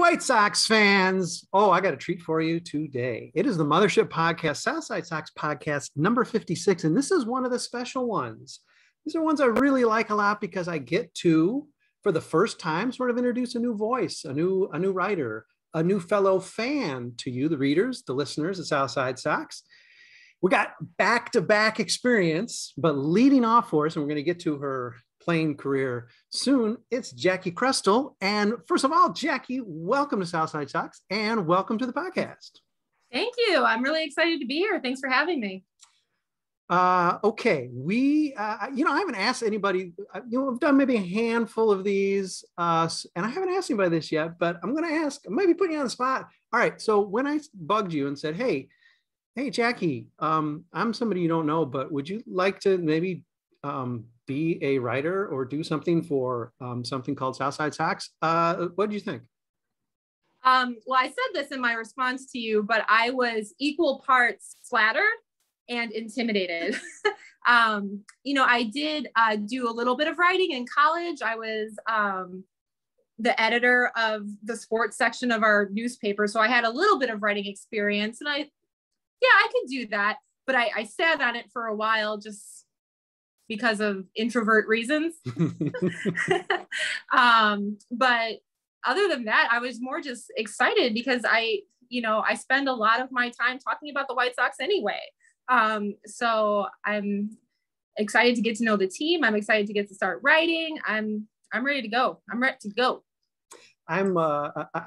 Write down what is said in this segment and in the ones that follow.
White Sox fans. Oh, I got a treat for you today. It is the Mothership Podcast, South Side Sox podcast number 56. And this is one of the special ones. These are ones I really like a lot because I get to, for the first time, sort of introduce a new voice, a new writer, a new fellow fan to you, the readers, the listeners of South Side Sox. We got back-to-back experience, but leading off for us, and we're going to get to her playing career soon, it's Jacki Krestel. And first of all, Jacki, welcome to South Side Sox and welcome to the podcast. Thank you. I'm really excited to be here. Thanks for having me. Okay. I haven't asked anybody, I've done maybe a handful of these, and I haven't asked anybody this yet, but I'm going to ask, I might be putting you on the spot. All right. So when I bugged you and said, Hey, Jacki, I'm somebody you don't know, but would you like to maybe be a writer or do something for something called South Side Sox? What do you think? Well, I said this in my response to you, but I was equal parts flattered and intimidated. I did do a little bit of writing in college. I was the editor of the sports section of our newspaper. So I had a little bit of writing experience, and I could do that, but I sat on it for a while just because of introvert reasons. But other than that, I was more just excited because I spend a lot of my time talking about the White Sox anyway. So I'm excited to get to know the team. I'm excited to get to start writing. I'm ready to go. I'm ready to go. I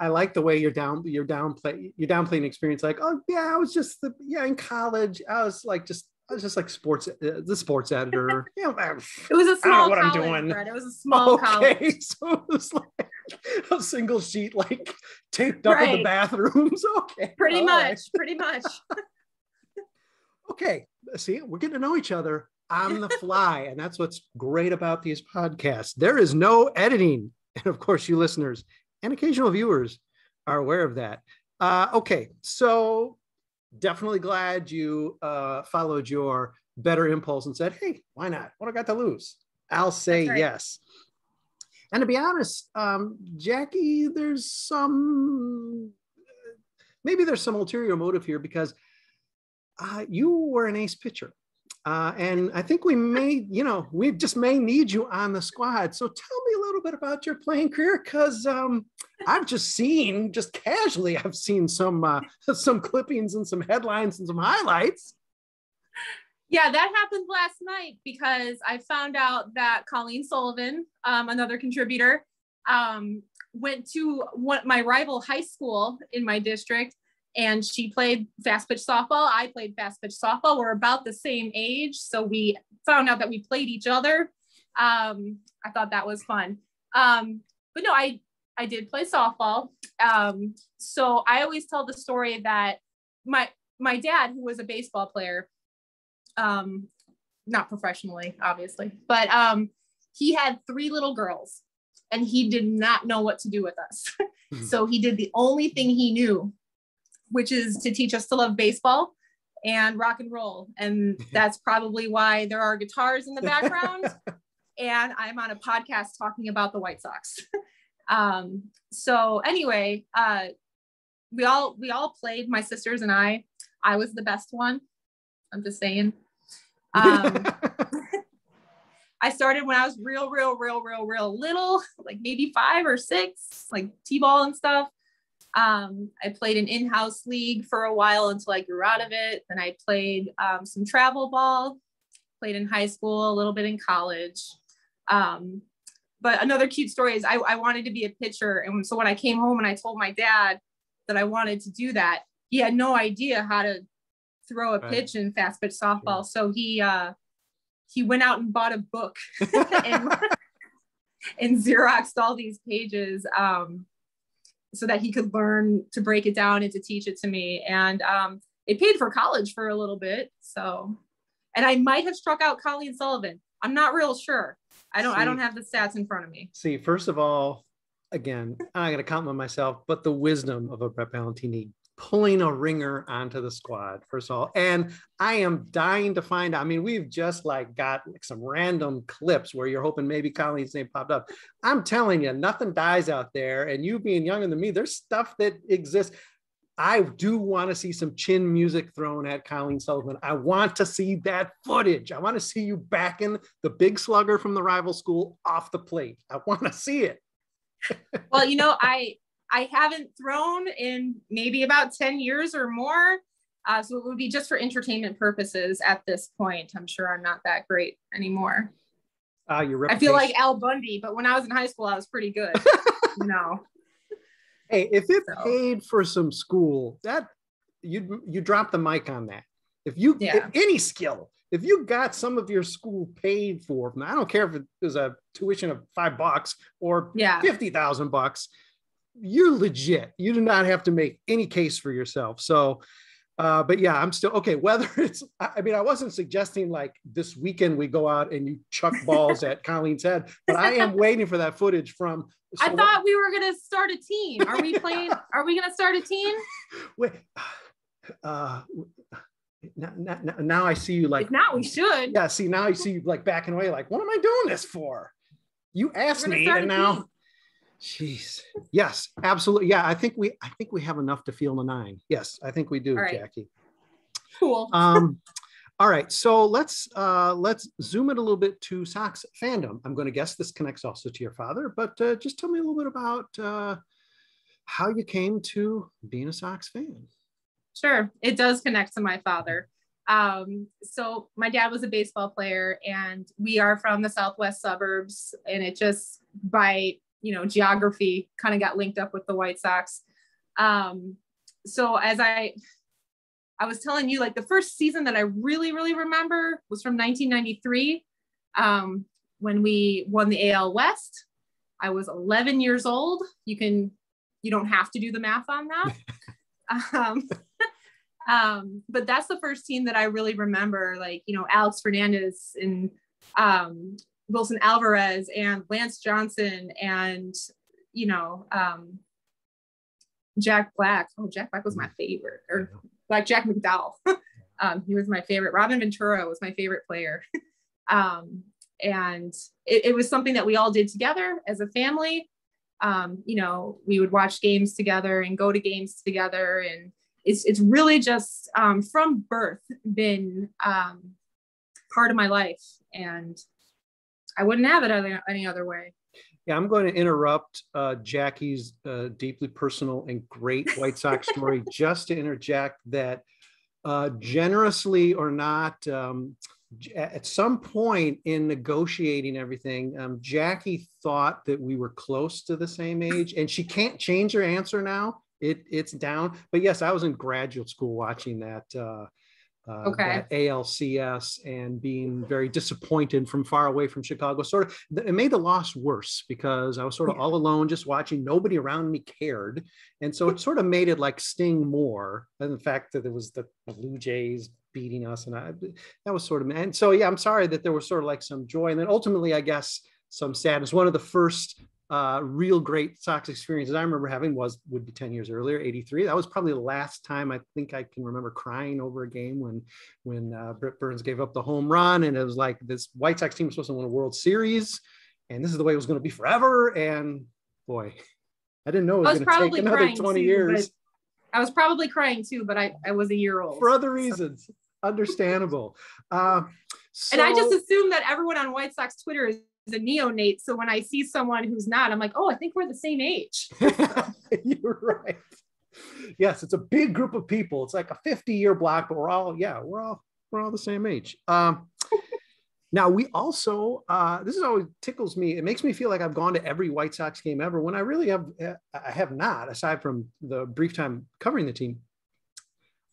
like the way you're downplaying experience. Like, oh yeah, I was just in college. I was just like the sports editor. It was a small what college, I'm doing. Brett. It was a small college. So it was like a single sheet, like taped up in the bathrooms. Okay. Pretty much. Okay. See, we're getting to know each other on the fly. And that's what's great about these podcasts. There is no editing. And of course, you listeners and occasional viewers are aware of that. Okay. So definitely glad you followed your better impulse and said, hey, why not? What I got to lose? I'll say yes. And to be honest, Jacki, there's some ulterior motive here because you were an ace pitcher. And I think we may need you on the squad. So tell me a little bit about your playing career, because I've just casually, I've seen some clippings and some headlines and some highlights. Yeah, that happened last night because I found out that Colleen Sullivan, another contributor, went to my rival high school in my district. And she played fast pitch softball. I played fast pitch softball. We're about the same age. So we found out that we played each other. I thought that was fun. But no, I did play softball. So I always tell the story that my dad, who was a baseball player, not professionally, obviously, but he had 3 little girls and he did not know what to do with us. So he did the only thing he knew, which is to teach us to love baseball and rock and roll. And that's probably why there are guitars in the background. And I'm on a podcast talking about the White Sox. So anyway, we all played, my sisters and I was the best one. I'm just saying. I started when I was real little, like maybe 5 or 6, like T-ball and stuff. I played an in-house league for a while until I grew out of it. Then I played some travel ball, played in high school, a little bit in college. But another cute story is I wanted to be a pitcher. And so when I came home and I told my dad that I wanted to do that, he had no idea how to throw a pitch in fast pitch softball. So he went out and bought a book and Xeroxed all these pages, so that he could learn to break it down and to teach it to me. And it paid for college for a little bit. So, and I might have struck out Colleen Sullivan. I'm not real sure. I don't have the stats in front of me. First of all, again, I got to compliment myself, but the wisdom of a Brett Ballantini pulling a ringer onto the squad, first of all. And I am dying to find out. I mean, we've just like got like some random clips where you're hoping maybe Colleen's name popped up. I'm telling you, nothing dies out there. And you being younger than me, there's stuff that exists. I do want to see some chin music thrown at Colleen Sullivan. I want to see that footage. I want to see you backing the big slugger from the rival school off the plate. I want to see it. Well, you know, I haven't thrown in maybe about 10 years or more. So it would be just for entertainment purposes at this point. I'm sure I'm not that great anymore. I feel like Al Bundy, but when I was in high school, I was pretty good. You know. Hey, if it paid for some school, that you drop the mic on that. If any skill, if you got some of your school paid for, I don't care if it was a tuition of $5 or $50,000, you're legit. You do not have to make any case for yourself. So, but yeah, I'm still okay. Whether it's, I mean, I wasn't suggesting like this weekend we go out and you chuck balls at Colleen's head, but I am waiting for that footage from. I thought we were going to start a team. Are we playing? Are we going to start a team? Wait, now I see you like. If not, we should. Yeah. See, now I see you like backing away. Like, what am I doing this for? You asked me, and now. Team. Jeez. Yes, absolutely. Yeah, I think we have enough to field a 9. Yes, I think we do, right. Jackie. Cool. All right, so let's zoom it a little bit to Sox fandom. I'm going to guess this connects also to your father, but just tell me a little bit about how you came to being a Sox fan. Sure, it does connect to my father. So my dad was a baseball player, and we are from the southwest suburbs, and it just by geography kind of got linked up with the White Sox. So as I was telling you, like the first season that I really, really remember was from 1993, when we won the AL West. I was 11 years old. You don't have to do the math on that. But that's the first team that I really remember, like, Alex Fernandez and, Wilson Alvarez and Lance Johnson and, Jack Black. Oh, Jack Black was my favorite, or like Jack McDowell. He was my favorite. Robin Ventura was my favorite player. And it was something that we all did together as a family. We would watch games together and go to games together. And it's really just from birth been part of my life. And I wouldn't have it any other way. Yeah, I'm going to interrupt Jackie's deeply personal and great White Sox story just to interject that generously or not, at some point in negotiating everything, Jackie thought that we were close to the same age, and she can't change her answer now. It's down. But yes, I was in graduate school watching that that ALCS and being very disappointed from far away from Chicago. Sort of, it made the loss worse because I was sort of all alone, just watching. Nobody around me cared, and so it sort of made it like sting more than the fact that it was the Blue Jays beating us, and that was sort of. And so yeah, I'm sorry that there was sort of like some joy, and then ultimately, I guess, some sadness. One of the first real great Sox experiences I remember having would be 10 years earlier, 83. That was probably the last time I think I can remember crying over a game when Brett Burns gave up the home run, and it was like this White Sox team was supposed to win a World Series, and this is the way it was going to be forever. And boy, I didn't know it was going to take another 20 years. I was probably crying too, but I was a year old. For other reasons. Understandable. And I just assume that everyone on White Sox Twitter is a neonate. So when I see someone who's not, I'm like, oh, I think we're the same age. You're right. Yes, it's a big group of people. It's like a 50-year block, but we're all the same age. Now we also, this is always tickles me. It makes me feel like I've gone to every White Sox game ever when I really I have not, aside from the brief time covering the team.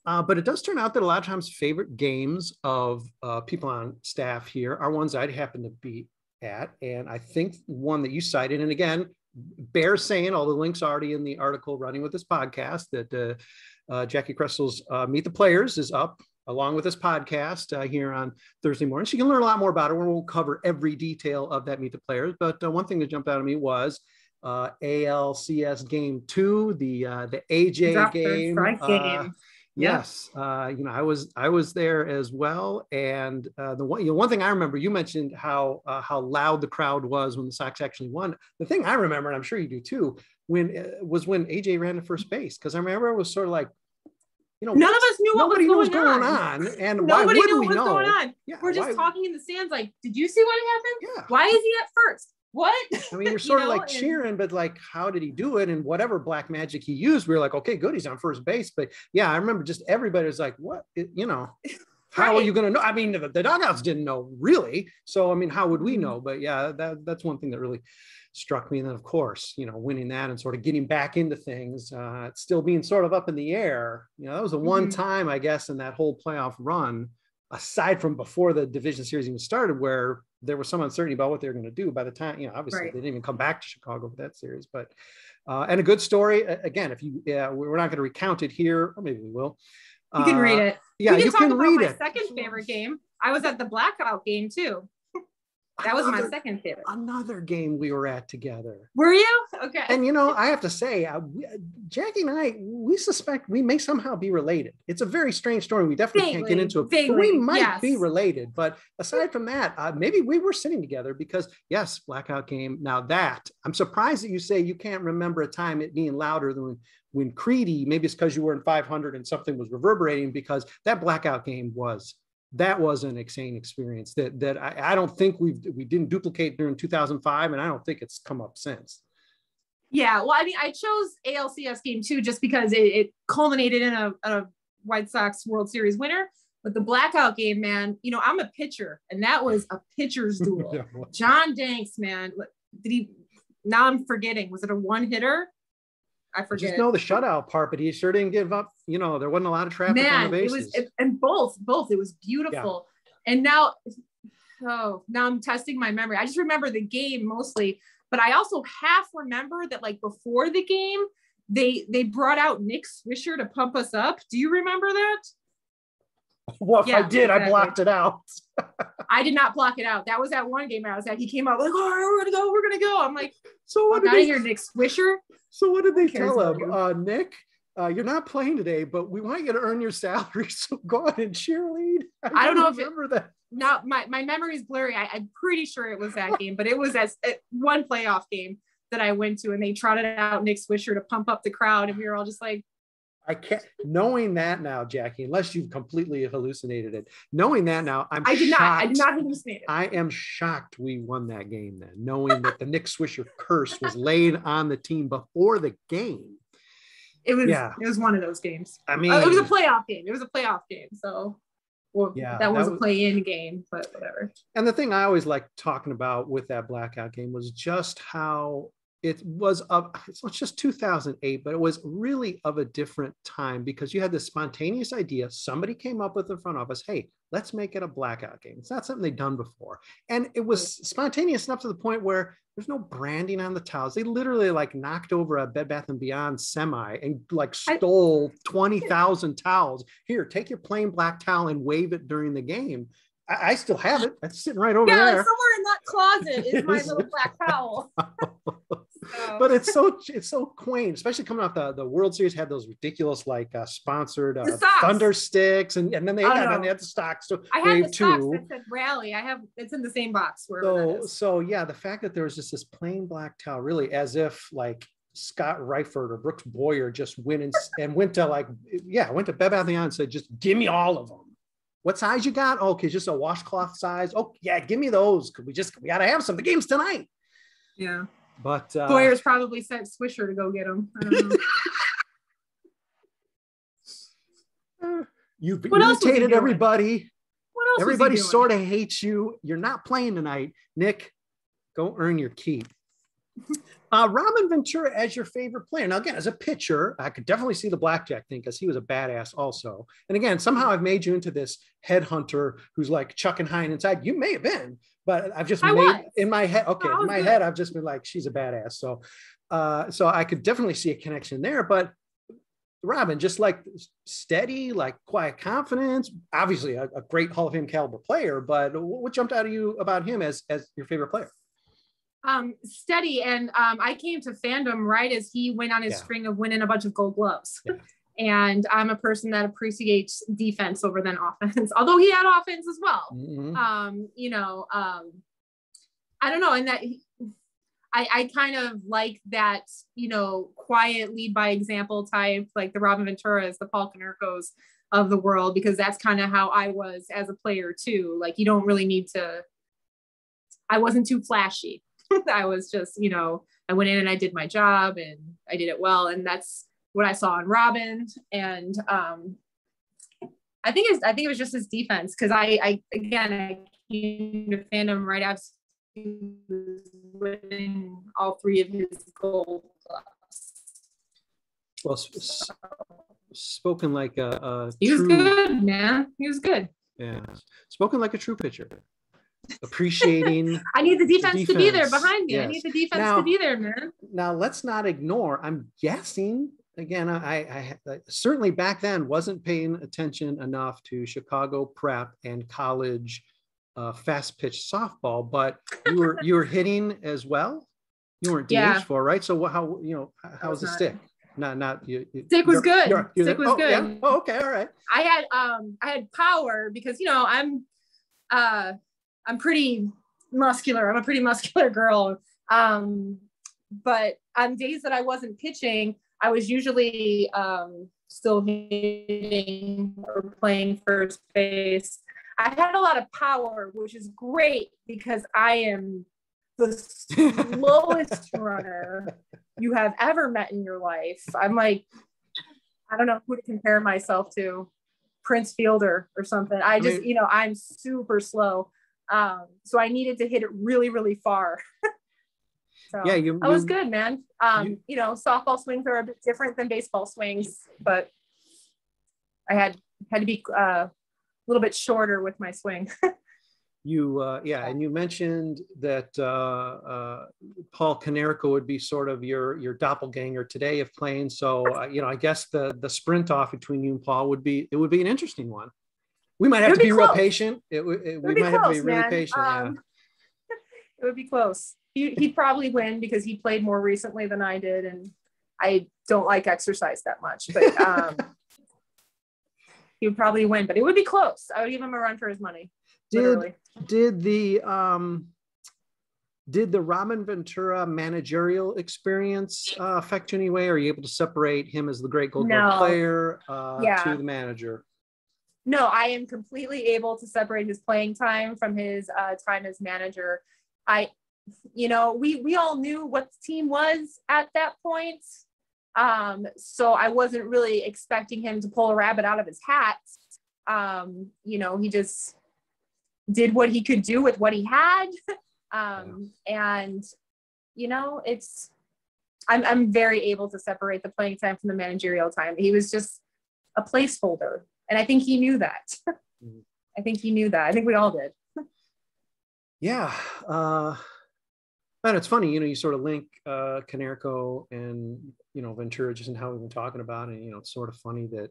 But it does turn out that a lot of times favorite games of people on staff here are ones I'd happen to be at. And I think one that you cited, and again, bear saying, all the links already in the article running with this podcast, that Jacki Krestel's Meet the Players is up along with this podcast here on Thursday mornings. You can learn a lot more about it. We won't cover every detail of that Meet the Players, but one thing that jumped out at me was ALCS game 2, the AJ Drop third game. strike game. Yes, I was there as well, and the one thing I remember, you mentioned how loud the crowd was when the Sox actually won. The thing I remember, and I'm sure you do too, when AJ ran to first base, because I remember it was sort of like, none of us knew what was going on, and nobody why would knew we what was know? going on. Yeah, we're just talking in the stands, like, did you see what happened? Yeah. Why is he at first? What? I mean, you're sort of like cheering, but like, how did he do it? And whatever black magic he used, we were like, okay, good, he's on first base. But yeah, I remember just everybody was like, what? How are you going to know? I mean, the dugouts didn't know really. So, I mean, how would we know? But yeah, that's one thing that really struck me. And then, of course, winning that and sort of getting back into things, still being sort of up in the air. That was the one time, I guess, in that whole playoff run, aside from before the division series even started, where there was some uncertainty about what they were going to do. By the time, obviously they didn't even come back to Chicago for that series, but and a good story. Again, if you, we're not going to recount it here, or maybe we will. You can read it. Yeah, you can read it. My second favorite game. I was at the Blackout game too. That was my second favorite. Another game we were at together. Were you? Okay. And, I have to say, Jacki and I, we suspect we may somehow be related. It's a very strange story. We definitely can't get into it. But we might be related. But aside from that, maybe we were sitting together because, yes, Blackout game. Now that, I'm surprised that you say you can't remember a time it being louder than when Creedy, maybe it's because you were in 500 and something was reverberating, because that Blackout game was an insane experience that I don't think we didn't duplicate during 2005, and I don't think it's come up since. Yeah, well, I mean, I chose ALCS game 2 just because it culminated in a White Sox World Series winner. But the Blackout game, man, I'm a pitcher, and that was a pitcher's duel. Yeah. John Danks, man, now I'm forgetting, was it a one-hitter? I forget. I just know the shutout part, but he sure didn't give up. There wasn't a lot of traffic on the bases. And both, it was beautiful. Yeah. And now I'm testing my memory. I just remember the game mostly, but I also half remember that, like, before the game, they brought out Nick Swisher to pump us up. Do you remember that? Well, if I did, exactly. I blocked it out. I did not block it out. That was that one game I was at. He came out like, "Oh, we're gonna go." I'm like, "So what did they hear Nick Swisher?" So what did they tell him? Nick, you're not playing today, but we want you to earn your salary. So go ahead and cheerlead. I don't know if remember that. No, my memory is blurry. I'm pretty sure it was that game, but it was one playoff game that I went to, and they trotted out Nick Swisher to pump up the crowd, and we were all just like. I can't, knowing that now, Jacki, unless you've completely hallucinated it, knowing that now, I did not hallucinate it. I am shocked we won that game then, knowing that the Nick Swisher curse was laid on the team before the game. It was one of those games. I mean, it was a playoff game. So that was a play-in game, but whatever. And the thing I always like talking about with that Blackout game was just how it was it's not just 2008, but it was really of a different time, because you had this spontaneous idea. Somebody came up with in front of us, hey, let's make it a Blackout game. It's not something they'd done before. And it was spontaneous enough to the point where there's no branding on the towels. They literally like knocked over a Bed Bath & Beyond semi and like stole 20,000 towels. Here, take your plain black towel and wave it during the game. I still have it. It's sitting right over there. Yeah, somewhere in that closet is my little black towel. But it's so quaint, especially coming off the World Series had those ridiculous sponsored thunder sticks, and then they had the stocks. So I have the stocks that said Rally. It's in the same box. So yeah, the fact that there was just this plain black towel, really as if like Scott Reifert or Brooks Boyer just went went to Bed Bath & Beyond and said, just give me all of them. What size you got? Okay, just a washcloth size. Oh yeah, give me those. We gotta have some. The game's tonight. Yeah. But Boyer's probably sent Swisher to go get him. I don't know. You've irritated everybody. What else? Everybody sort of hates you. You're not playing tonight. Nick, go earn your keep. Robin Ventura as your favorite player. Now, again, as a pitcher, I could definitely see the blackjack thing because he was a badass also. And again, somehow I've made you into this headhunter who's like chucking high and inside. You may have been, but I've just in my head. Okay, in my head, I've just been like, she's a badass. So, so I could definitely see a connection there. But Robin, just like steady, like quiet confidence, obviously a great Hall of Fame caliber player. But what jumped out of you about him as your favorite player? Steady. And I came to fandom right as he went on his string of winning a bunch of gold gloves. Yeah. And I'm a person that appreciates defense over than offense, although he had offense as well. Mm-hmm. I don't know. And that I kind of like that, quiet lead by example type, like the Robin Venturas, the Paul Konerkos of the world, because that's kind of how I was as a player too. Like, you don't really need to, I wasn't too flashy. I was just, I went in and I did my job and I did it well. And that's what I saw in Robin. And I think it was just his defense. Cause I came to fandom right after he was winning all 3 of his gold gloves. Well, spoken like a he was true, good, man. He was good. Yeah. Spoken like a true pitcher. Appreciating. I need the defense to be there behind me. Yes. I need the defense to be there, man. Now let's not ignore, I'm guessing, again, I certainly back then wasn't paying attention enough to Chicago prep and college fast pitch softball, but you were hitting as well. You weren't DH4, right? So how's the stick? Stick was good. Stick was good. Yeah? Oh, okay, all right. I had power because I'm pretty muscular. I'm a pretty muscular girl. But on days that I wasn't pitching, I was usually still hitting or playing first base. I had a lot of power, which is great because I am the slowest runner you have ever met in your life. I'm like, I don't know who to compare myself to, Prince Fielder or something. I'm super slow. So I needed to hit it really, really far. So yeah, I was good, man. Softball swings are a bit different than baseball swings, but I had to be a little bit shorter with my swing. And you mentioned that Paul Konerko would be sort of your doppelganger today if playing. So I guess the sprint off between you and Paul would be an interesting one. We might have to be real patient. We might have to be really patient. It would be close. He'd probably win because he played more recently than I did, and I don't like exercise that much. But he would probably win. But it would be close. I would give him a run for his money. Did the Robin Ventura managerial experience affect you in any way? Are you able to separate him as the great Gold Glove player to the manager? No, I am completely able to separate his playing time from his time as manager. We all knew what the team was at that point. So I wasn't really expecting him to pull a rabbit out of his hat. He just did what he could do with what he had. And I'm very able to separate the playing time from the managerial time. He was just a placeholder. And I think he knew that. I think we all did. Yeah. But it's funny, you sort of link Konerko and, Ventura just in how we've been talking about it. And, it's sort of funny that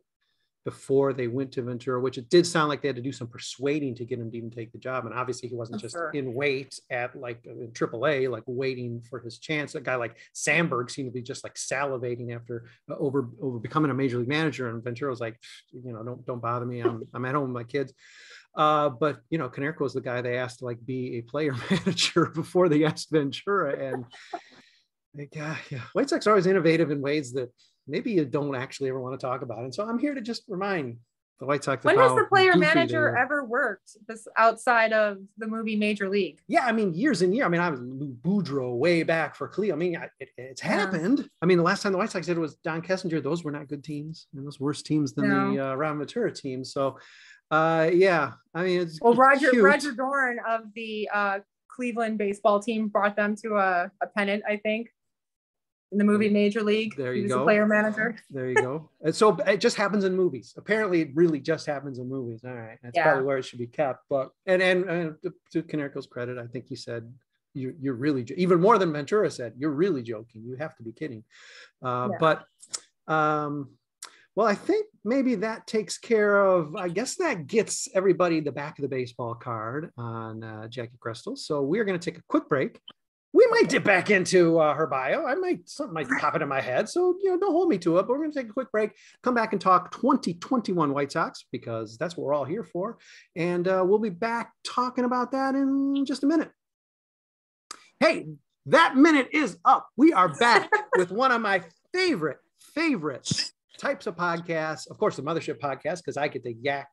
before they went to Ventura, which it did sound like they had to do some persuading to get him to even take the job. And obviously he wasn't just in wait at like in AAA, like waiting for his chance. A guy like Sandberg seemed to be just like salivating after over becoming a major league manager. And Ventura was like, don't bother me. I'm at home with my kids. But Konerko was the guy they asked to like be a player manager before they asked Ventura. And White Sox are always innovative in ways that maybe you don't actually ever want to talk about. And so I'm here to just remind the White Sox. When has the player manager ever worked outside of the movie Major League? Yeah, I mean, years and years. I mean, I was Lou Boudreau way back for Cleo. I mean, it's happened. I mean, the last time the White Sox did it was Don Kessinger. Those were not good teams, and those worse teams than the Robin Ventura team. So, I mean, it's Roger Dorn of the Cleveland baseball team brought them to a pennant, I think. In the movie Major League. There you go. He was a player manager. There you go. And so it just happens in movies. Apparently it really just happens in movies. All right. That's probably where it should be kept. But and to Konerko's credit, I think he said you're really even more than Ventura said, you're really joking. You have to be kidding. But well, I think maybe that takes care of, I guess that gets everybody the back of the baseball card on Jacki Krestel. So we're going to take a quick break. We might dip back into her bio. Something might pop into my head. So, don't hold me to it, but we're going to take a quick break, come back and talk 2021 White Sox, because that's what we're all here for. And we'll be back talking about that in just a minute. Hey, that minute is up. We are back with one of my favorite types of podcasts. Of course, the Mothership podcast, because I get to yak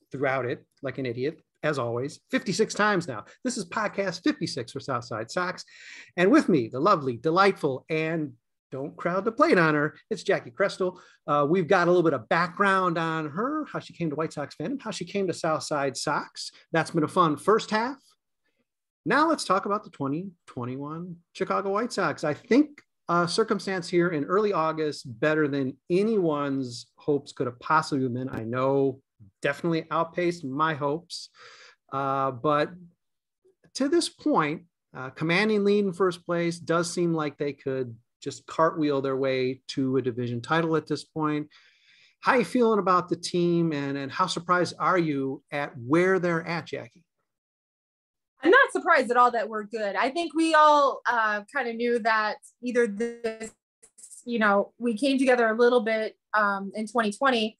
throughout it like an idiot. As always, 56 times now. This is podcast 56 for South Side Sox. And with me, the lovely, delightful, and don't crowd the plate on her, it's Jacki Krestel. We've got a little bit of background on her, how she came to White Sox fandom, how she came to South Side Sox. That's been a fun first half. Now let's talk about the 2021 Chicago White Sox. I think circumstance here in early August better than anyone's hopes could have possibly been. I know definitely outpaced my hopes. But to this point, commanding lead in first place does seem like they could just cartwheel their way to a division title at this point. How are you feeling about the team, and how surprised are you at where they're at, Jacki? I'm not surprised at all that we're good. I think we all kind of knew that either this, we came together a little bit in 2020.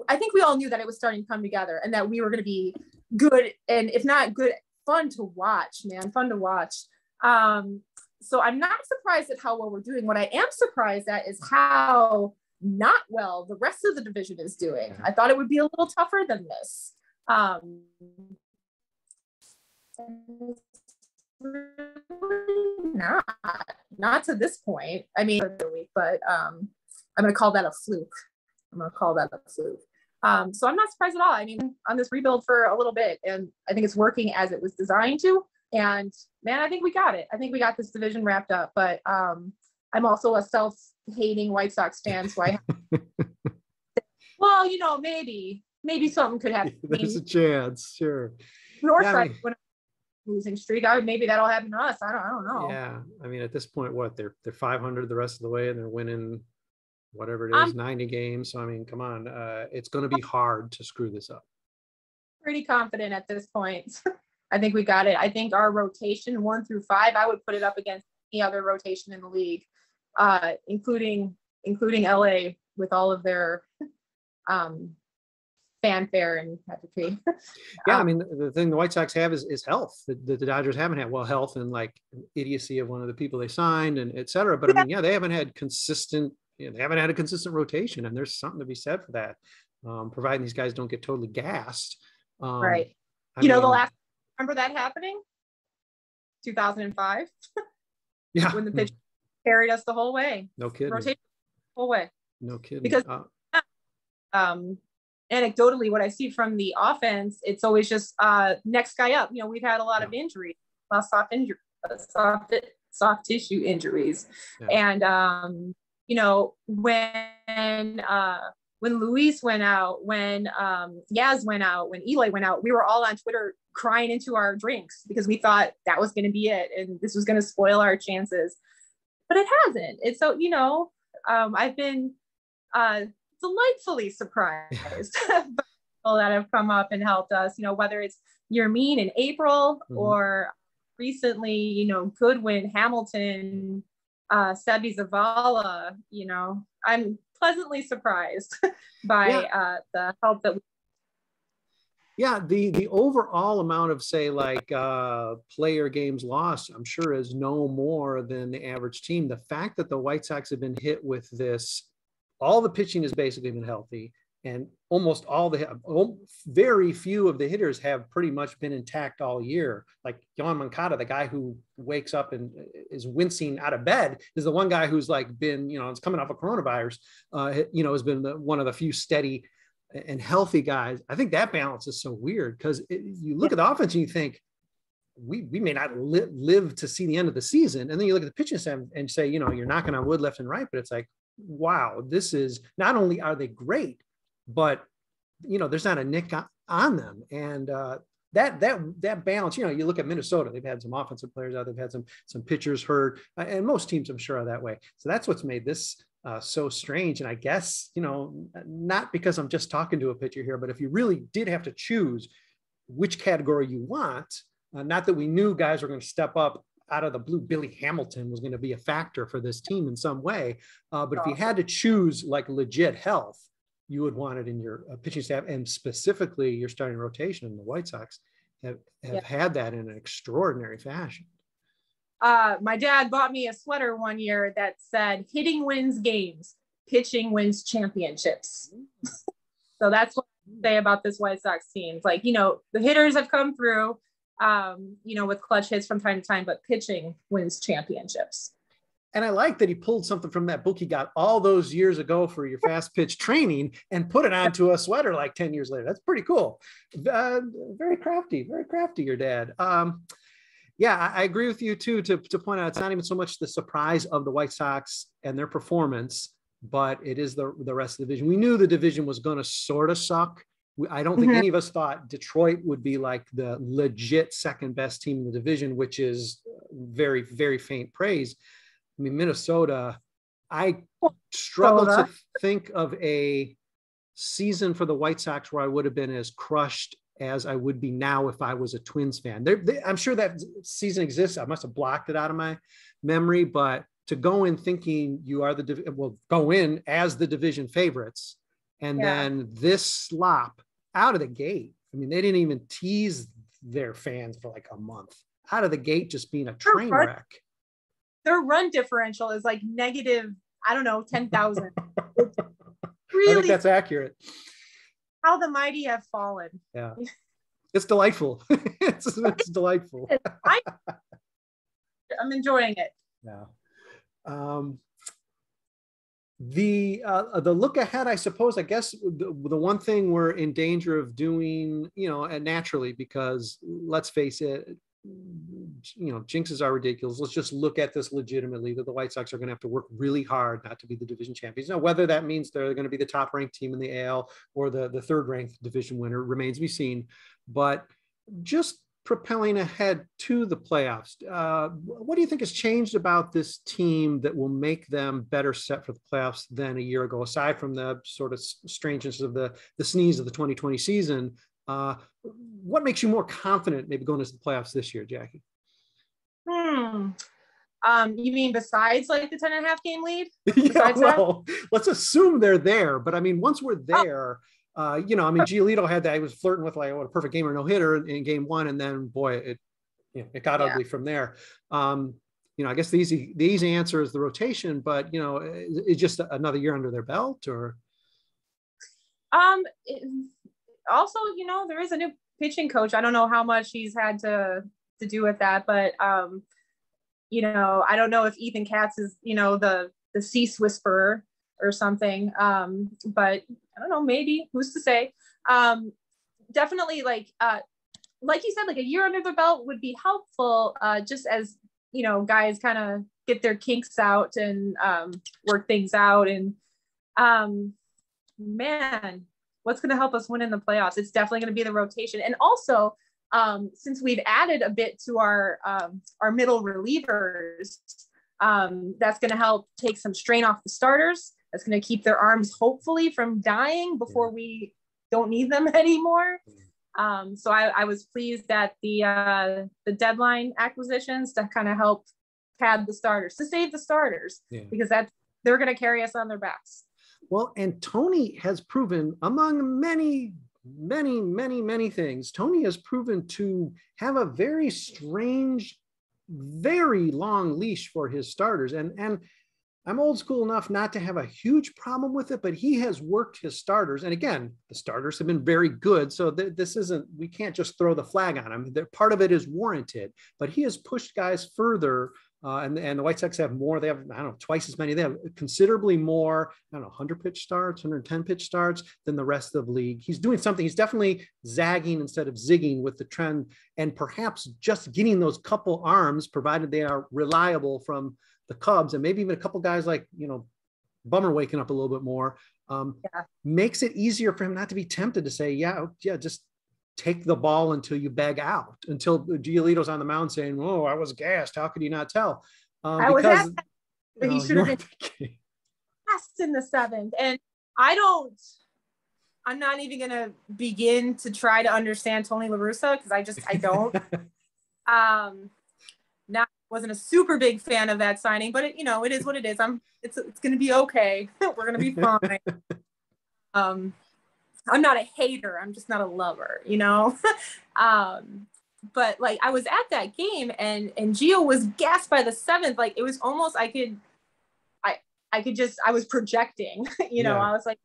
I think we all knew that it was starting to come together and that we were going to be good, and if not good, fun to watch, man, fun to watch. So I'm not surprised at how well we're doing. What I am surprised at is how not well the rest of the division is doing. I thought it would be a little tougher than this. Not to this point. I mean, but I'm going to call that a fluke. So I'm not surprised at all. I mean, on this rebuild for a little bit, and I think it's working as it was designed to. And man, I think we got it. I think we got this division wrapped up. But I'm also a self-hating White Sox fan, so maybe something could happen. There's a chance, sure. North side when losing streak, maybe that'll happen to us. I don't know. Yeah, I mean, at this point, they're 500 the rest of the way, and they're winning whatever it is, 90 games. So, I mean, come on. It's going to be hard to screw this up. Pretty confident at this point. I think we got it. I think our rotation 1 through 5, I would put it up against any other rotation in the league, including LA with all of their fanfare and pageantry. Yeah, I mean, the thing the White Sox have is health. The Dodgers haven't had health and like idiocy of one of the people they signed and et cetera. But I mean, they haven't had a consistent rotation, and there's something to be said for that, providing these guys don't get totally gassed. Right. The last, remember that happening? 2005? Yeah. When the pitch carried us the whole way. No kidding. Rotation the whole way. No kidding. Because anecdotally, what I see from the offense, it's always just next guy up. We've had a lot of injuries, soft tissue injuries. Yeah. And, when Luis went out, when Yaz went out, when Eli went out, we were all on Twitter crying into our drinks because we thought that was going to be it and this was going to spoil our chances. But it hasn't. It's so, I've been delightfully surprised by people that have come up and helped us, whether it's Yermín in April or recently, Goodwin, Hamilton, Sebi Zavala, I'm pleasantly surprised by the help that we. Yeah, the overall amount of, say, like player games lost, I'm sure is no more than the average team. The fact that the White Sox have been hit with this, all the pitching has basically been healthy, and almost very few of the hitters have pretty much been intact all year. Like Yohan Moncada, the guy who wakes up and is wincing out of bed, is the one guy who's like been, it's coming off of coronavirus, has been one of the few steady and healthy guys. I think that balance is so weird because you look at the offense and you think, we may not live to see the end of the season. And then you look at the pitching staff and say, you're knocking on wood left and right, but it's like, wow, this is, not only are they great, but there's not a nick on them. And that balance, you look at Minnesota, they've had some offensive players out, they've had some pitchers hurt, and most teams I'm sure are that way. So that's what's made this so strange. And I guess, not because I'm just talking to a pitcher here, but if you really did have to choose which category you want, not that we knew guys were going to step up out of the blue, Billy Hamilton was going to be a factor for this team in some way. But if you had to choose like legit health, you would want it in your pitching staff, and specifically your starting rotation. And the White Sox have had that in an extraordinary fashion. My dad bought me a sweater one year that said hitting wins games, pitching wins championships. So that's what I say about this White Sox team. It's like, the hitters have come through, with clutch hits from time to time, but pitching wins championships. And I like that he pulled something from that book he got all those years ago for your fast pitch training and put it onto a sweater like 10 years later. That's pretty cool. Very crafty, your dad. Yeah, I agree with you too, to point out, it's not even so much the surprise of the White Sox and their performance, but it is the rest of the division. We knew the division was going to sort of suck. I don't think any of us thought Detroit would be like the legit second best team in the division, which is very, very faint praise. I mean, Minnesota, I struggle to think of a season for the White Sox where I would have been as crushed as I would be now if I was a Twins fan. I'm sure that season exists. I must have blocked it out of my memory, but to go in thinking you are go in as the division favorites, and then this slop out of the gate. I mean, they didn't even tease their fans for like a month. Out of the gate, just being a train wreck. Their run differential is like negative, I don't know, 10,000. Really, I think that's accurate. How the mighty have fallen. Yeah, it's delightful. it's delightful. I'm enjoying it. Yeah. The look ahead, I suppose, I guess the one thing we're in danger of doing, and naturally, because let's face it, jinxes are ridiculous. Let's just look at this legitimately, that the White Sox are going to have to work really hard not to be the division champions. Now, whether that means they're going to be the top ranked team in the AL or the third ranked division winner remains to be seen, but just propelling ahead to the playoffs. What do you think has changed about this team that will make them better set for the playoffs than a year ago, aside from the sort of strangeness of the sneeze of the 2020 season? What makes you more confident maybe going into the playoffs this year, Jacki? You mean besides like the 10.5 game lead? Let's assume they're there. But I mean, once we're there, Giolito had that. He was flirting with like a perfect game or no hitter in game one. And then boy, it got ugly from there. I guess the easy answer is the rotation, but it's just another year under their belt, or? Also, there is a new pitching coach. I don't know how much he's had to do with that, but I don't know if Ethan Katz is, the cease whisperer or something. But I don't know, maybe, who's to say? Definitely like you said, like a year under the belt would be helpful, just as, guys kind of get their kinks out and work things out. And man, what's going to help us win in the playoffs? It's definitely going to be the rotation. And also, since we've added a bit to our middle relievers, that's going to help take some strain off the starters. That's going to keep their arms hopefully from dying before we don't need them anymore. So I was pleased that the deadline acquisitions to kind of help pad the starters, to save the starters, because they're going to carry us on their backs. Well, and Tony has proven, among many, many, many, many things, Tony has proven to have a very strange, very long leash for his starters. And I'm old school enough not to have a huge problem with it, but he has worked his starters. And again, the starters have been very good. So we can't just throw the flag on him. Part of it is warranted, but he has pushed guys further. And the White Sox have more. They have, I don't know, twice as many. They have considerably more, 100 pitch starts, 110 pitch starts than the rest of the league. He's doing something. He's definitely zagging instead of zigging with the trend, and perhaps just getting those couple arms, provided they are reliable, from the Cubs, and maybe even a couple guys like, Bummer waking up a little bit more, makes it easier for him not to be tempted to say, just take the ball until you bag out, until Giolito's on the mound saying, "Oh, I was gassed. How could you not tell?" But he should have been gassed in the seventh. And I'm not even going to begin to try to understand Tony La Russa, because I don't. Now wasn't a super big fan of that signing, but it, you know, it is what it is. It's going to be okay. We're going to be fine. I'm not a hater. I'm just not a lover, you know? But like, I was at that game and Gio was gassed by the 7th. Like, it was almost, I was projecting, you know, I was like,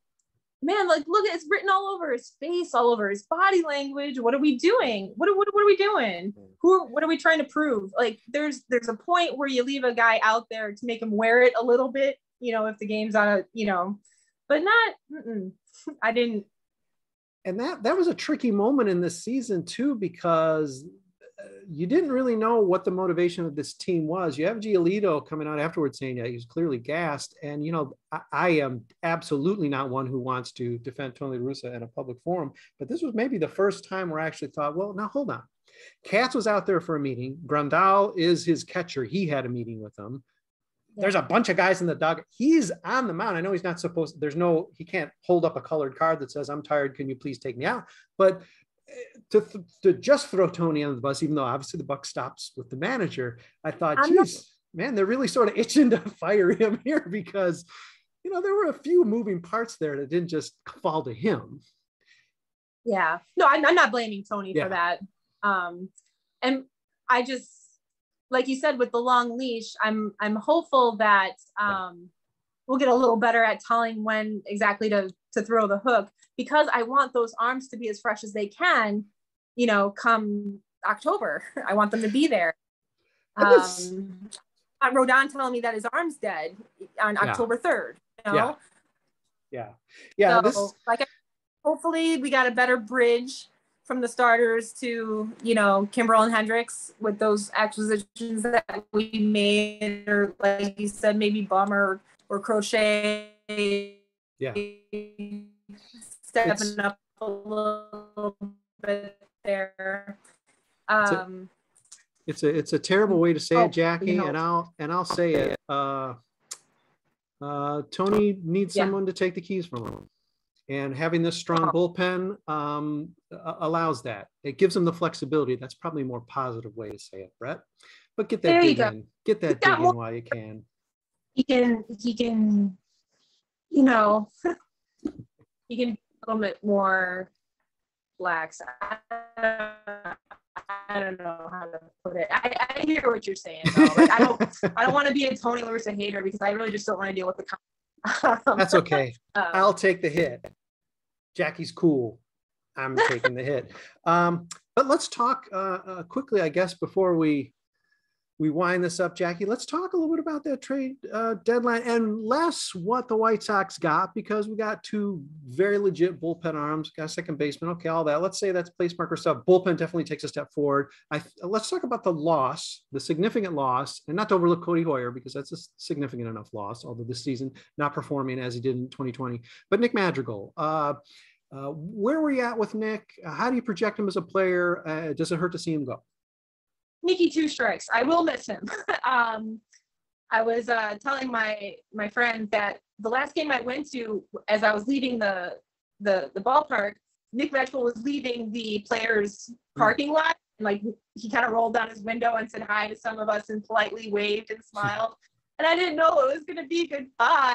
man, like, look, it's written all over his face, all over his body language. What are we doing? What are we doing? What are we trying to prove? Like, there's a point where you leave a guy out there to make him wear it a little bit, you know, if the game's on a, you know, but not, I didn't. And that was a tricky moment in this season too, because you didn't really know what the motivation of this team was. You have Giolito coming out afterwards saying that he was clearly gassed. And, you know, I am absolutely not one who wants to defend Tony La Russa in a public forum, but this was maybe the first time where I actually thought, well, now hold on. Katz was out there for a meeting. Grandal is his catcher. He had a meeting with him. There's a bunch of guys in the dugout. He's on the mound. I know he's not supposed, he can't hold up a colored card that says, I'm tired, can you please take me out? But to just throw Tony on the bus, even though obviously the buck stops with the manager, I thought, geez, man, they're really sort of itching to fire him here because, you know, there were a few moving parts there that didn't just fall to him. Yeah, no, I'm not blaming Tony for that. And I just, like you said, with the long leash, I'm hopeful that we'll get a little better at telling when exactly to throw the hook, because I want those arms to be as fresh as they can, you know, come October. I want them to be there. Rodon telling me that his arm's dead on October 3rd. You know? Yeah. So, hopefully we got a better bridge from the starters to, you know, Kimbrel and Hendricks with those acquisitions that we made, or like you said, maybe Bummer or Crochet. Stepping up a little bit there. It's a terrible way to say it, Jackie, and I'll say it. Tony needs someone to take the keys from him. And having this strong bullpen allows that. It gives them the flexibility. That's probably a more positive way to say it, Brett. But get that dig in. Get that dig in while you can. He can, you know, he can be a little bit more lax. I don't know how to put it. I hear what you're saying, though. Like, I don't want to be a Tony La Russa hater, because I really just don't want to deal with the That's okay. I'll take the hit. Jackie's cool. I'm taking the hit. But let's talk quickly, I guess, before we wind this up, Jackie. Let's talk a little bit about that trade deadline, and less what the White Sox got, because we got two very legit bullpen arms, got a second baseman. Okay, all that. Let's say that's place marker stuff. Bullpen definitely takes a step forward. Let's talk about the loss, the significant loss, and not to overlook Cody Hoyer, because that's a significant enough loss, although this season not performing as he did in 2020. But Nick Madrigal, where were you at with Nick? How do you project him as a player? Does it hurt to see him go? Nicky two strikes. I will miss him. I was telling my friend that the last game I went to, as I was leaving the ballpark, Nick Madrigal was leaving the players' parking lot. And like, he kind of rolled down his window and said hi to some of us and politely waved and smiled. And I didn't know it was going to be goodbye.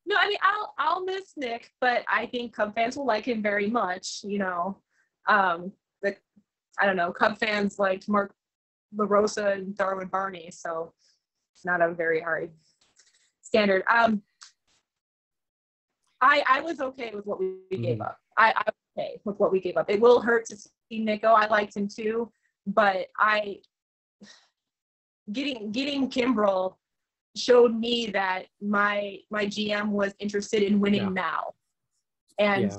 No, I mean, I'll miss Nick, but I think Cub fans will like him very much. You know, I don't know, Cub fans liked Mark La Russa and Darwin Barney, so it's not a very hard standard. I was okay with what we gave up. I was okay with what we gave up. It will hurt to see Nick go. I liked him too, but getting Kimbrel showed me that my GM was interested in winning now. And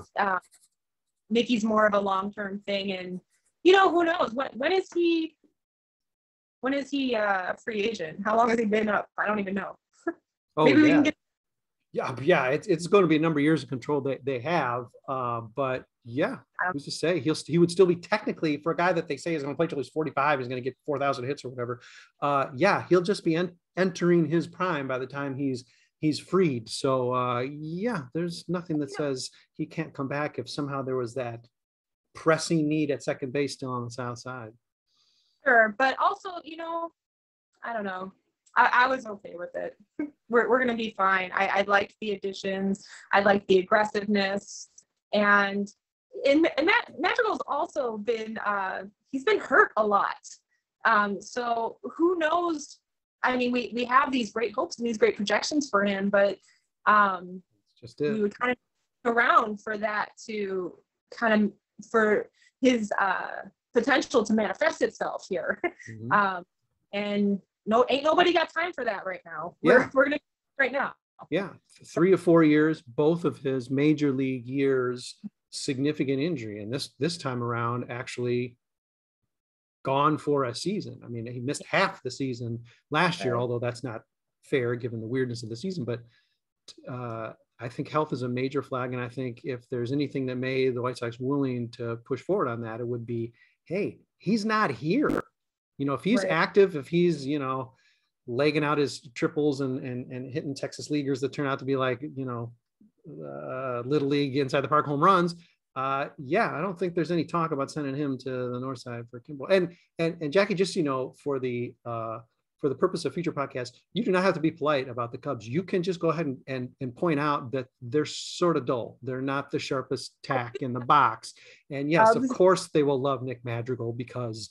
Nicky's more of a long-term thing, and you know, who knows? When is he a free agent? How long has he been up? I don't even know. Maybe we can get. It's going to be a number of years of control they have. But who's to say he would still be technically, for a guy that they say is going to play till he's 45, he's going to get 4,000 hits or whatever. He'll just be entering his prime by the time he's freed. So there's nothing that says he can't come back if somehow there was that pressing need at second base still on the South Side. Sure, but also, I don't know. I was okay with it. We're gonna be fine. I liked the additions. I liked the aggressiveness, and Madrigal's also been he's been hurt a lot. So who knows? I mean, we have these great hopes and these great projections for him, but we would kind of around for that to for his potential to manifest itself here. Mm-hmm. And ain't nobody got time for that right now. Yeah. We're gonna right now. Yeah, 3 or 4 years, both of his major league years, significant injury, and this time around actually gone for a season. I mean, he missed half the season last year, although that's not fair given the weirdness of the season. But I think health is a major flag, and I think if there's anything that made the White Sox willing to push forward on that, it would be, hey, he's not here. If he's active, if he's, legging out his triples and hitting Texas leaguers that turn out to be like, little league inside the park home runs. I don't think there's any talk about sending him to the north side for Kimball. And Jacki, just, for the purpose of future podcasts, you do not have to be polite about the Cubs. You can just go ahead and point out that they're sort of dull. They're not the sharpest tack in the box. And yes, of course they will love Nick Madrigal because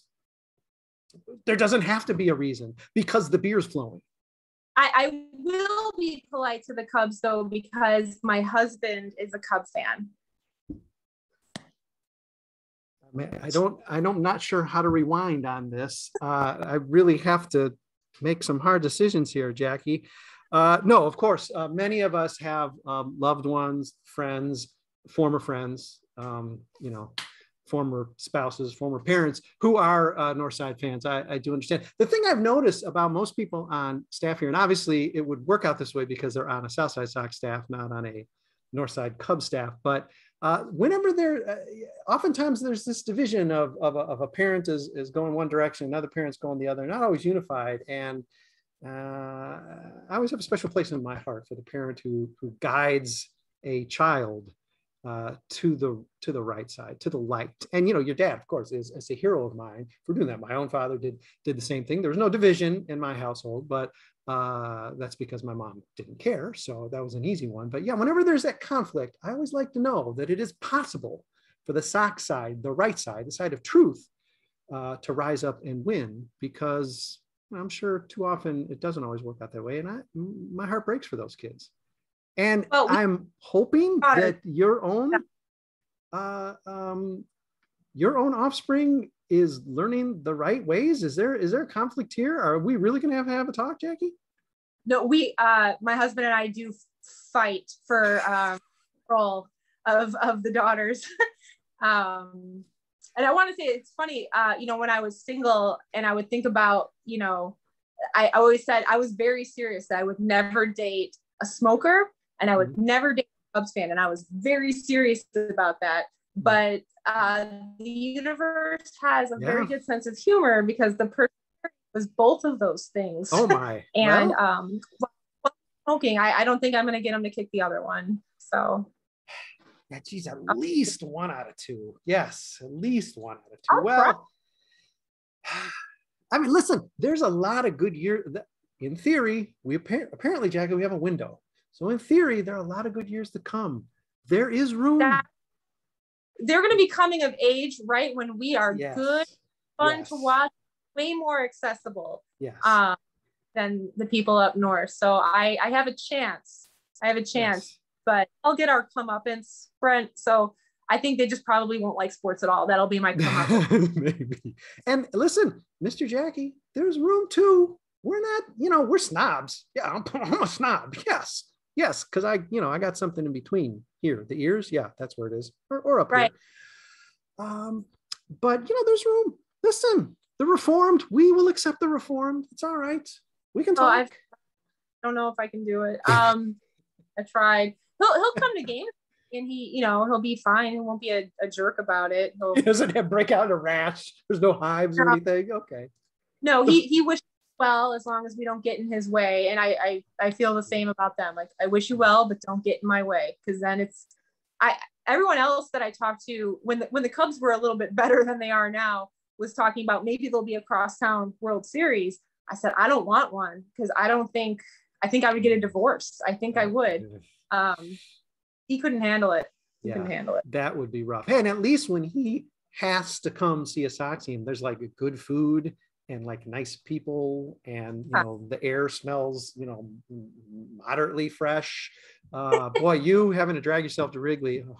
there doesn't have to be a reason, because the beer's flowing. I will be polite to the Cubs though, because my husband is a Cubs fan. I'm not sure how to rewind on this. I really have to make some hard decisions here, Jacki. No, of course, many of us have loved ones, friends, former friends, former spouses, former parents who are Northside fans. I do understand. The thing I've noticed about most people on staff here, and obviously it would work out this way because they're on a South Side Sox staff, not on a Northside Cubs staff, but whenever oftentimes there's this division of a parent is going one direction, another parent's going the other, not always unified. And I always have a special place in my heart for the parent who guides a child to the right side, to the light. And your dad, of course, is a hero of mine for doing that. My own father did the same thing. There was no division in my household, but that's because my mom didn't care, so that was an easy one. But yeah, whenever there's that conflict, I always like to know that it is possible for the Sox side, the right side, the side of truth, to rise up and win, because I'm sure too often it doesn't always work out that way, and my heart breaks for those kids. And I'm hoping that your own offspring is learning the right ways. Is there a conflict here? Are we really going to have a talk, Jacki? No, my husband and I do fight for control of the daughters. And I want to say, it's funny, when I was single and I would think about, I always said I was very serious that I would never date a smoker and I would never date a Cubs fan. And I was very serious about that. But the universe has a very good sense of humor, because the person was both of those things. Oh my. And smoking, I don't think I'm going to get him to kick the other one. So. Yeah, geez, at least 1 out of 2. Yes, at least 1 out of 2. Well, I mean, listen, there's a lot of good years. In theory, apparently, Jacki, we have a window. So in theory, there are a lot of good years to come. There is room. They're going to be coming of age right when we are good, fun to watch, way more accessible than the people up north. So I have a chance. But I'll get our comeuppance, Brent. So I think they just probably won't like sports at all. That'll be my comeuppance. Maybe. And listen, Mr. Jacki, there's room too. We're not, we're snobs. Yeah, I'm a snob. Yes, because I got something in between here. The ears, that's where it is, or up here. But there's room. Listen, the Reformed, we will accept the Reformed. It's all right. We can talk. I don't know if I can do it. I tried. He'll come to games and he'll be fine. He won't be a jerk about it. He doesn't break out a rash. There's no hives or anything. Okay. No, he wishes well, as long as we don't get in his way. And I feel the same about them. Like, I wish you well, but don't get in my way. Because then everyone else that I talked to when the Cubs were a little bit better than they are now, was talking about maybe there'll be a crosstown World Series. I said, I don't want one because I think I would get a divorce. I think I would. He couldn't handle it. He couldn't handle it. That would be rough. Hey, and at least when he has to come see a Sox team, there's like good food and like nice people, and the air smells moderately fresh. Boy, you having to drag yourself to Wrigley. Oh,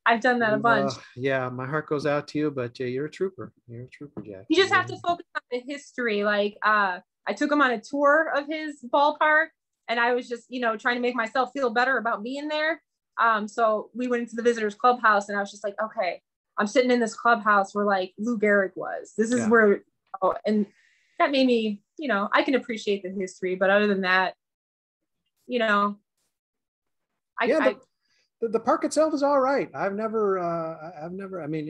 I've done that a bunch. Yeah, my heart goes out to you, but you're a trooper. You're a trooper, Jack. You just have to focus on the history. Like I took him on a tour of his ballpark, and I was just trying to make myself feel better about being there. So we went into the visitors clubhouse, and I was just like, okay, I'm sitting in this clubhouse where like Lou Gehrig was. This is where, and that made me, I can appreciate the history, but other than that, the park itself is all right. I mean,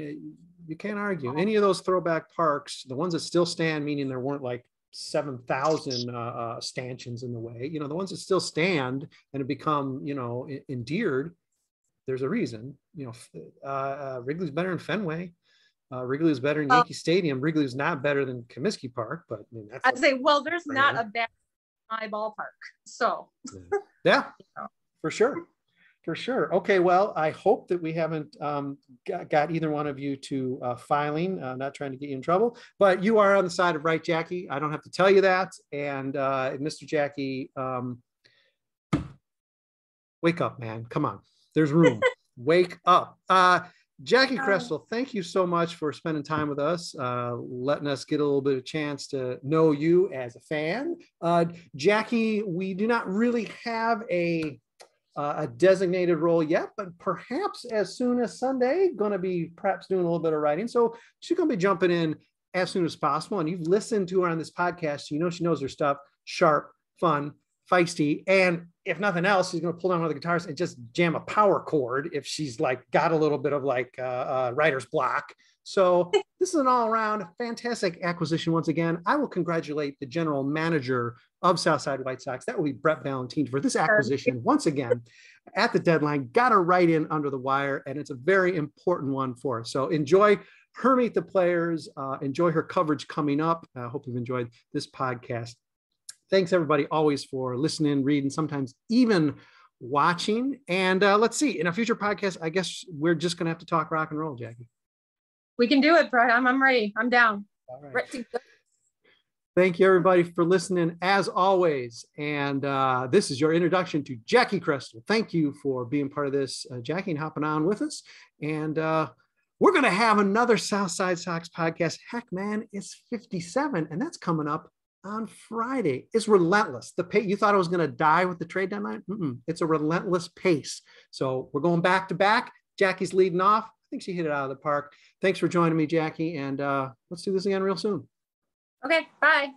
you can't argue any of those throwback parks, the ones that still stand, meaning there weren't like 7,000 stanchions in the way, the ones that still stand and have become, endeared. There's a reason, Wrigley's better than Fenway. Wrigley is better than Yankee Stadium. Wrigley is not better than Comiskey Park, but I mean, I'd say, well, there's not a bad my ballpark. So yeah, for sure. For sure. Okay. Well, I hope that we haven't got either one of you to filing, not trying to get you in trouble, but you are on the side of right, Jackie. I don't have to tell you that. And Mr. Jackie, wake up, man. Come on. There's room. Wake up. Jacki Krestel, thank you so much for spending time with us, letting us get a little bit of chance to know you as a fan. Jackie, we do not really have a designated role yet, but perhaps as soon as Sunday, going to be perhaps doing a little bit of writing. So she's going to be jumping in as soon as possible. And you've listened to her on this podcast, so she knows her stuff, sharp, fun, feisty. And if nothing else, she's going to pull down one of the guitars and just jam a power chord if she's like got a little bit of like writer's block. So this is an all around fantastic acquisition. Once again, I will congratulate the general manager of South Side White Sox. That will be Brett Ballantini for this acquisition. Once again, at the deadline, got her right in under the wire, and it's a very important one for us. So enjoy her meet the players, enjoy her coverage coming up. I hope you've enjoyed this podcast. Thanks everybody always for listening, reading, sometimes even watching. And let's see, in a future podcast, I guess we're just going to have to talk rock and roll, Jackie. We can do it, Brett. I'm ready. I'm down. All right. Thank you, everybody, for listening, as always. And this is your introduction to Jacki Krestel. Thank you for being part of this, Jackie, and hopping on with us. And we're going to have another South Side Sox podcast. Heck, man, it's 57, and that's coming up on Friday. It's relentless. The pace, you thought it was going to die with the trade deadline? It's a relentless pace. So we're going back to back. Jackie's leading off. I think she hit it out of the park. Thanks for joining me, Jackie. And let's do this again real soon. Okay, bye.